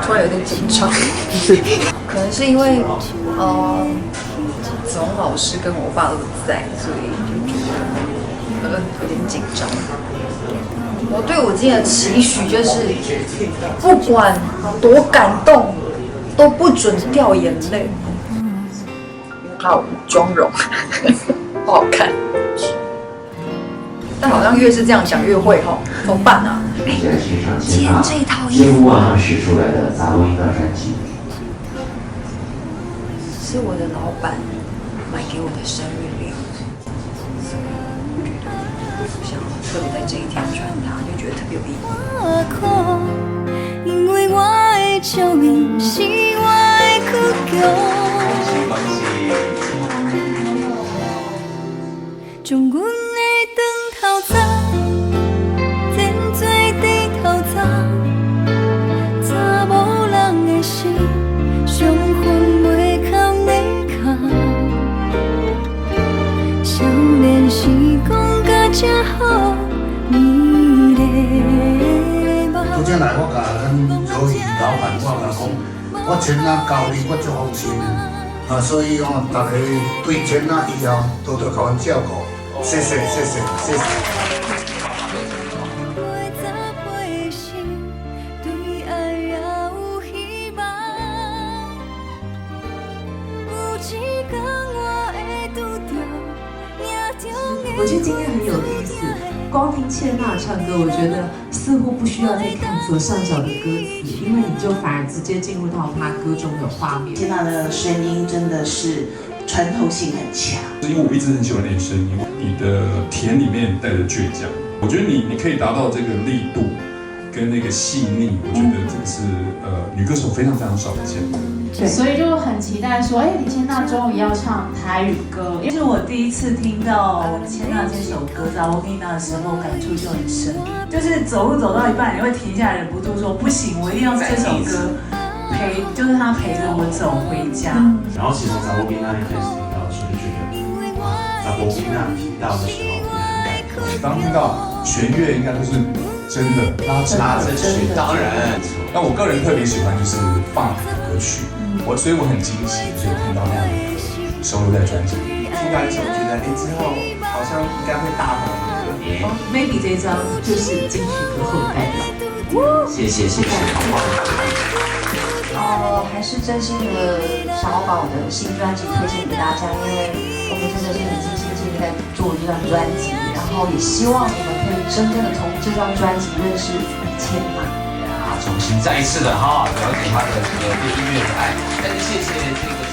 突然有点紧张，可能是因为子龙老师跟我爸都在，所以就觉得有点紧张。我对我今天的期许就是，不管多感动，都不准掉眼泪，因为怕我妆容不好看。但好像越是这样讲越会吼，怎么办啊？今天这一套衣服使出来的杂录音的专辑，是我的老板买给我的生日礼物，所以我想特别在这一天穿它，就觉得特别有意义。因为我的笑面是我的苦强，将阮的长头发剪做地头鬃，查某人的心，伤痕袂堪你扛。少年时光甲这好美丽梦。拄则来我甲咱所以老板我甲讲，我钱仔交你，我足放心的。所以大家对钱仔以后多多甲阮照顾。谢谢谢谢谢谢。我觉得今天很有意思，光听茜娜唱歌，我觉得似乎不需要再看左上角的歌词，因为你就反而直接进入到她歌中的画面。茜娜的声音真的是穿透性很强，因为我一直很喜欢你的声音，你的甜里面带着倔强，我觉得你可以达到这个力度跟那个细腻，我觉得这个是女歌手非常非常少见的。对，所以就很期待说，李千娜终于要唱台语歌。这是我第一次听到茜娜这首歌在我听到的时候，感触就很深。就是走路走到一半，你会停下来，忍不住说不行，我一定要这首歌就是他陪着我走回家。然后其实在我比那一开始听到的时候，就觉得在我比那听到的时候也很感动。当听到弦乐，应该都是真的拉真曲，当然。那我个人特别喜欢就是funk的歌曲。所以我很惊喜，就听到那样的歌收录在专辑里。听到一首，觉得之后好像应该会大红的歌。Maybe 这张就是金曲歌后代表。谢谢谢谢，好棒！还是真心的想要把我的新专辑推荐给大家，因为我们真的是很尽心尽力在做这张专辑，然后也希望你们可以真正的从这张专辑认识茜娜。重新再一次的了解他的这个对音乐的爱，但是谢谢这个。